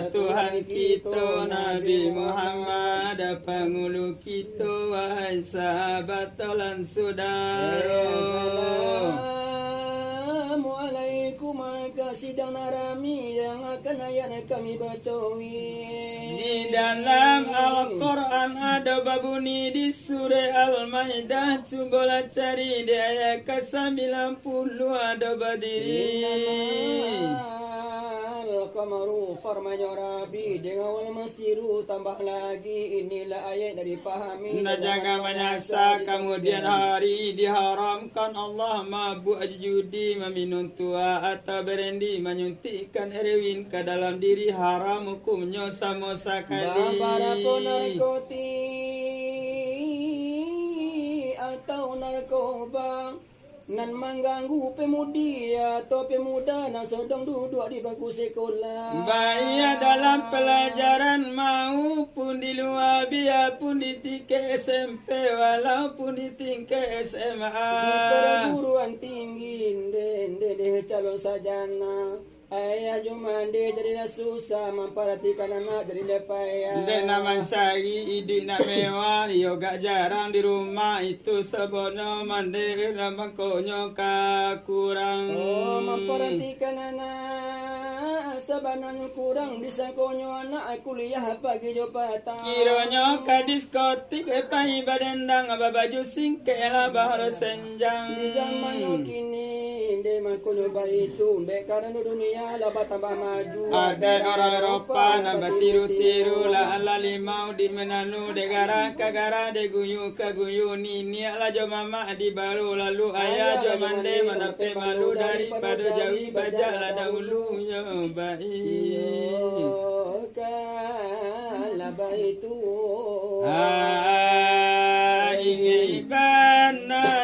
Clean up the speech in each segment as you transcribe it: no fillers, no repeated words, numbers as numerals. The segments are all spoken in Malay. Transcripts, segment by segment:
Tuhan kita Nabi Muhammad pengulu kita wahai sahabat lan saudara. Assalamualaikum sidang narami yang akan ayat kami bacawi. Di dalam Al-Quran ada babuni di surah Al-Maidah, cobalah cari di ayat ke-90 ada berdiri. Al-Qamaru farmanya Rabi dengan awal masjidu tambah lagi inilah ayat dari pahami. Nah jangan menyasa kemudian hari diharamkan Allah mabuk judi meminum tua atau berendi menyuntikkan heroin ke dalam diri haram hukumnya sama sekali. Barako narkoti atau narkoba nan mengganggu pemudi atau pemuda yang sedang duduk di bangku sekolah. Baik dalam pelajaran maupun di luar biarpun di tingkat SMP walaupun di tingkat SMA. Di perguruan tinggi deh calon sarjana. Ayah jumande jadilah susah memperhatikan anak jadi lepaya. Dek nak mencari ide nak mewah, yo gak jarang di rumah itu sebono mande ramaknya kurang. Oh memperhatikan anak sebenarnya kurang disangkonyo anak kuliah pagi jo patang. Kiranya ka diskotik pai badendang aba baju singkela bahar senjang. Di zaman kini de makonyo itu be karena dunia lah tambah maju. Ada orang Eropa nak bertiru-tiru lah ala limau di menanu de gara kagara de guyu kaguyu nini ala jo mama di baru lalu ayah jo mande manape malu daripada jawi bajak lah dahulu ya baik. Kala baitu ingin banadaya.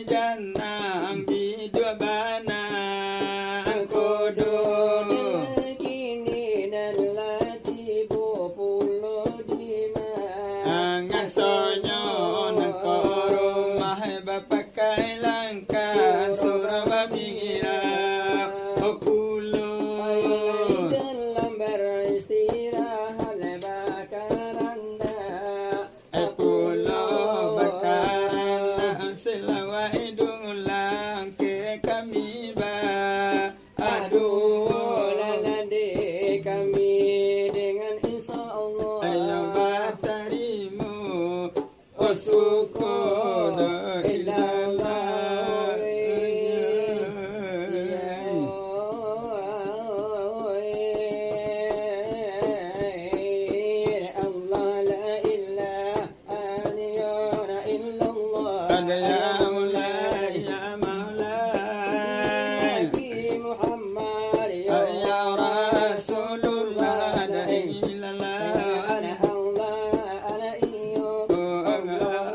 jannah bidua bana kodo kini dan lati populo dima ngasonyo nekoro mah bapakai langka suraba bingira okulo dalam beristirahat bakaranda Pulo bakaran selawa idulang ke kami ba aduh lalade kami dengan insya Allah ayo batarimu osuko da ilallah Allah la ilaha illallah ada ya mulai ya maulai Muhammad ya Rasulullah la ilallah ana Allah ala iyo ala iyo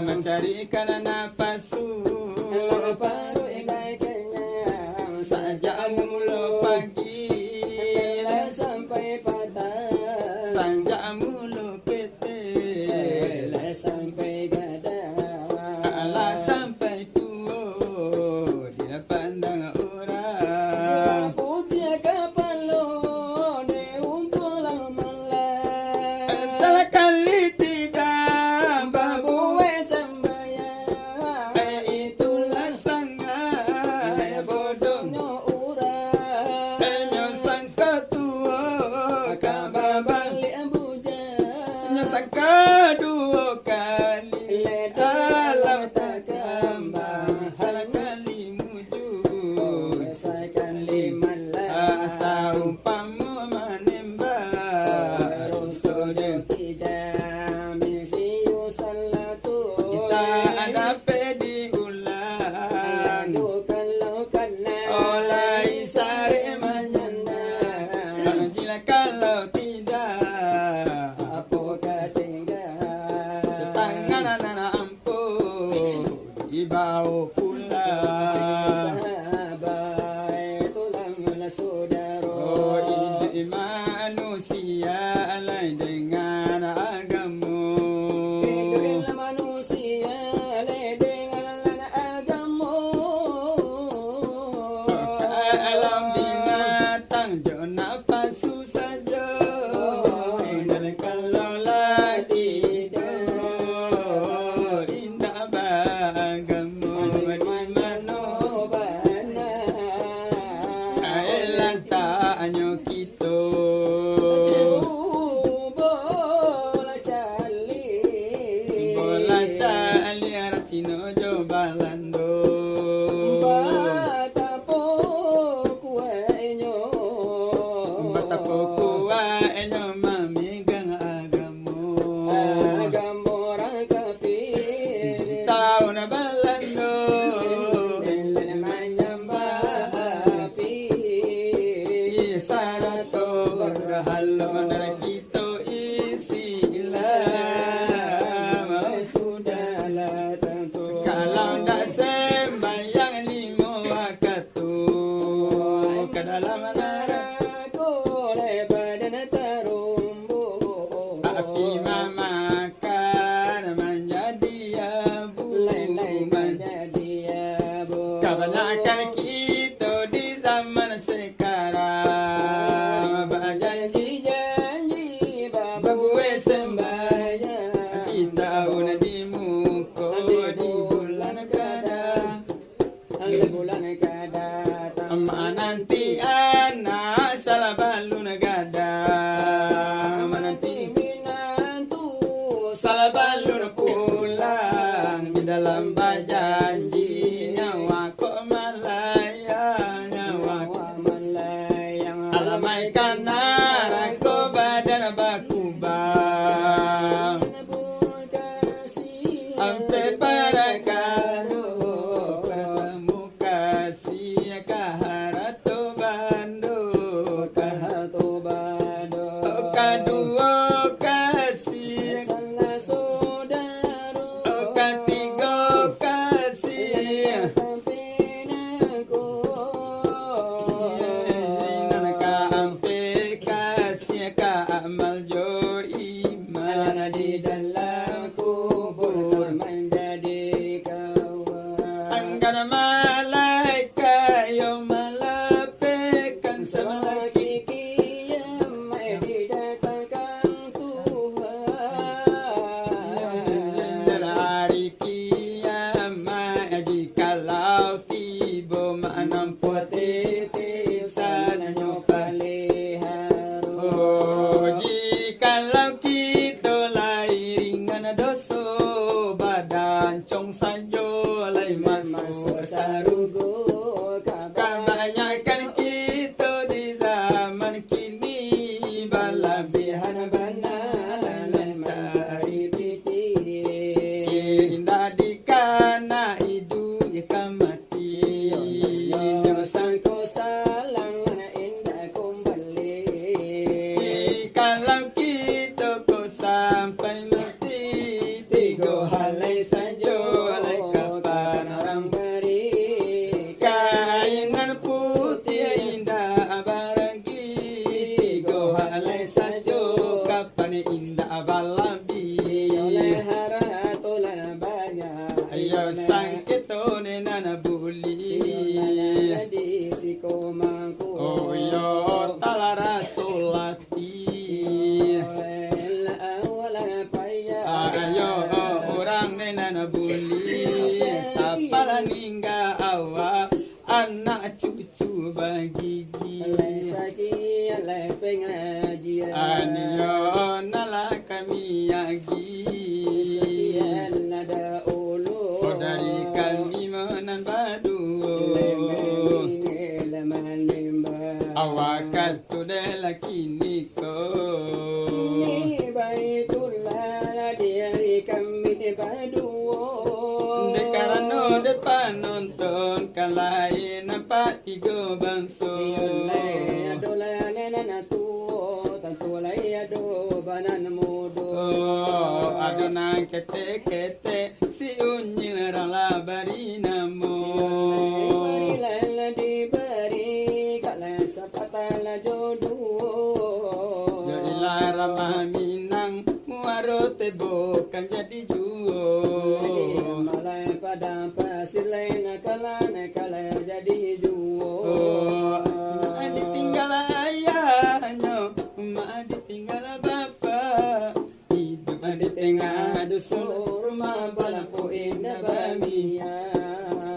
Mencarikan napasu baru inai kenyang saja mulu pagi sampai patah sanja mulu kete sampai gadang ala sampai tua dia pandang orang putih kapal saumpamu menembak Sudah tidak misiu salatu kita ada diulang kalau kena oleh sari menyanda kalau tidak apakah tinggal tangan anak ampun dibawa pulang sahabat tulanglah saudara ini manusia lain dengan agama hiduplah manusia lain dengan agama alam binatang jangan nafas saja dan kalau lah tidur indah bagamo di mana elang tanya kita bola cali artino jobalando batapoku enyo mamigang agamo tao na balando sarato berhal mana kita Islam Sudahlah tentu kalau ndak sembahyang lima waktu ke dalam neraka api memakan menjadi abu kebanyakan kita di zaman sekarang berjanji bagus sembahyang kita una di muka di bulan kadang nanti anak salah balun gada menanti salah balun pulang di dalam berjanji nyawa kok melayang alamai kanar ko badan bakubang ampe para karo bertemu kasih kaharato bando kedua kasih ketiga kasih nanaka ampe kasih ka amal jo iman di dalam kubur menjadi kawan angkana malaikat yang melapekan sama kiamai didatangkan Tuhan hari kiamat jikalau tiba menampu titisan nyopalihara jikalau kita lairingan dosa badan cong sajo lai masuk sarugo kebanyakan kita di zaman kini balabihan banalan mencari piti indah di kana idu ikan mati sangko salang indah kembali kalau kita kau sampai mati tiga halai saja halai kapan orang beri kainan putih indah baragi tiga halai saja kapan indah balabi oleh haratolan banyak ayo sangkito nena buli di siko mangku oh yo talara solati ayo orang nena buli sapala ningga awak anak cucu bagi saki alai pengajian aniyo nala kami yagi nada ulu dari kami menan badu awak Katu dela kiniko Ni baitullah dari kami baduo Dekarano depan nonton kalahin nampak tiga bangsa Adolane na tuo tantulai ado banan mudo Adona kete si unyil rala bari namo Lala di bari kala sapatala jodoh Yo ilara minang muarote bukan jadi juo Malay pada pasir lain kala jadi juo Ditinggal ayahnya mak ditinggal bapak hidup di tengah dusun rumah balampu indah bamia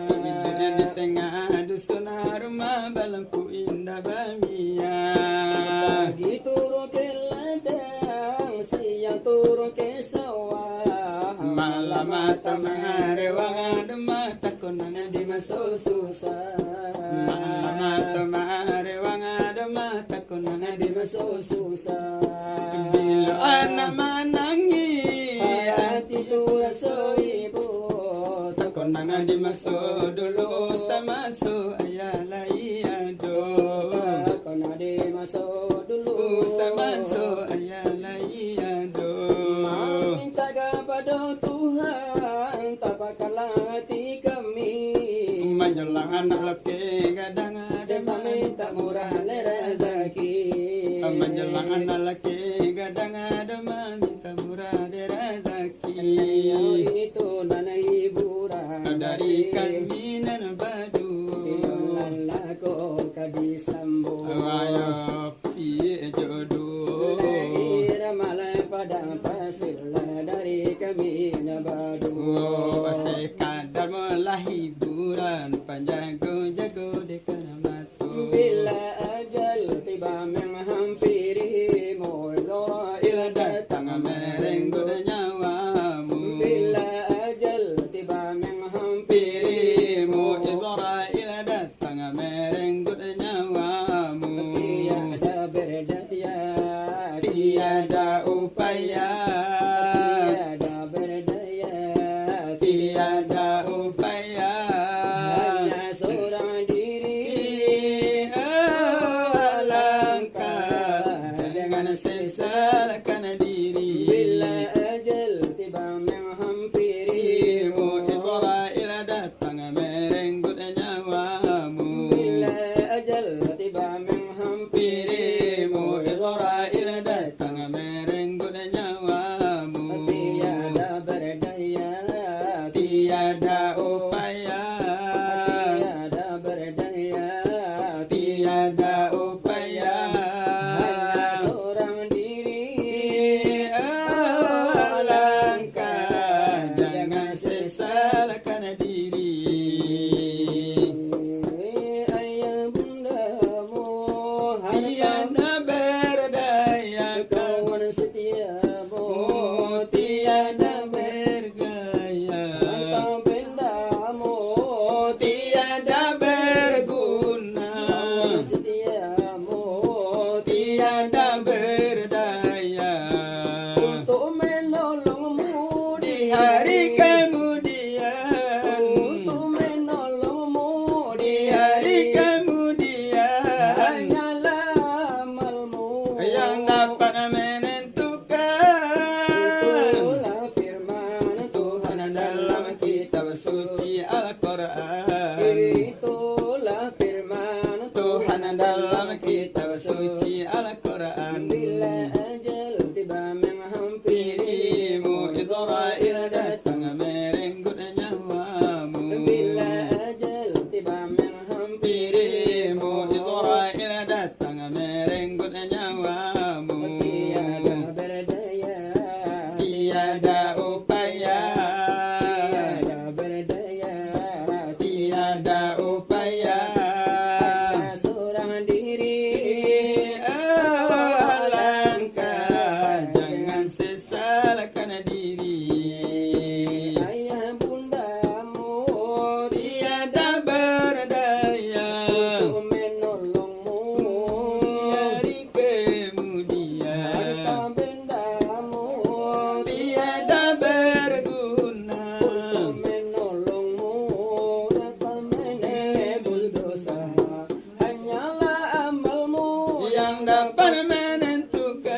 hidup di tengah dusun rumah balampu indah bamia pagi turun ke ladang siang turun ke sawah malam mata mengarewang ada mata konangan di masuk susah malam mata mengarewang ada mata konangan di masuk susah bila anak menangis hati tu rasa ibu konangan di masuk dulu sama so ayah lai ado kona di masuk dulu sama so ayah lai ado minta kepada Tuhan tak bakalah hati kami menjelang anak laki gadang ada minta murah rezeki menjelang anak laki gadang ada minta murah rezeki itu nana hiburan dari kami nan badu lalako kadisambo ayo si jodoh lahir malay padang pasir dari kami nabadu sekadar melah hiburan panjago-jago dekat matu bila ajal tiba menghampiri Mo'izrail datang merenggut nyawamu bila ajal tiba menghampiri Israel datang merenggut nyawamu tiada berdaya tiada upaya tiada berdaya tiada upaya hanya seorang diri alangkah dengan sesalkan diri bila ajal tiba menghampiri Israel datang merenggut nyawamu bila ajal tiba menghampiri Israel datang merenggut nyawamu tiada berdaya tiada upaya tiada berdaya tiada upaya hanya seorang diri alangkah jangan sesalkan diri ayah bundamu tiada berdaya kawan setiamu tiada bergaya mantap bendamu tiada berguna setiamu tiada berdaya untuk menolongmu di hari kemudian untuk menolongmu di hari kemudian hanyalah amalmu yang dapat menentukan itulah firman Tuhan dalam kitab suci Al-Quran itulah firman Tuhan dalam kitab suci Al-Quran bila ajal tiba menghampirimu dirimu Israel datang merenggut nyawamu bila ajal tiba menghampirimu dirimu Israel datang merenggut nyawamu tiada berdaya tiada upaya tiada berdaya tiada upaya hanya seorang diri alangkah jangan sesalkan diri ayah bundamu tiada berdaya untuk menolongmu yang dapat menentukan,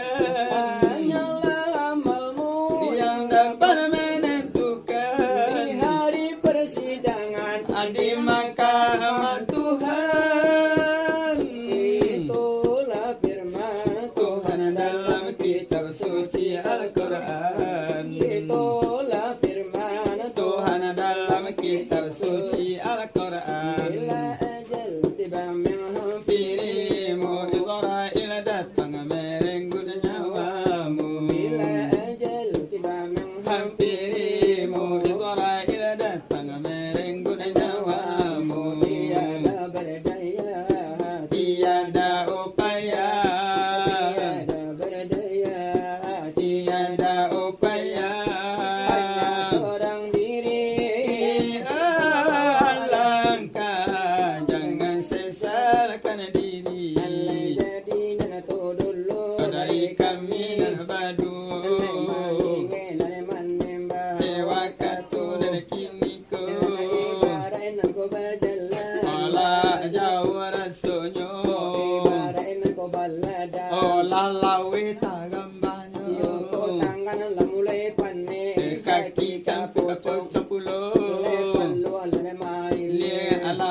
hanyalah amalmu yang dapat menentukan di hari persidangan. di mahkamah Tuhan. Itulah firman Tuhan dalam kitab suci Al-Quran. Itulah firman Tuhan dalam kitab suci Al-Quran. Bila ajal tiba Pirimu Israel datang merenggut nyawamu. Bila ajal tiba Hampirimu Israel datang merenggut nyawamu. tiada berdaya, Tiada upaya, tiada berdaya, tiada upaya, hanya seorang diri. alangkah jangan sesalkan diri Alai jadi nana tu dulu dari kami dan badu dewa katu dan kini ko ala jauh rasanya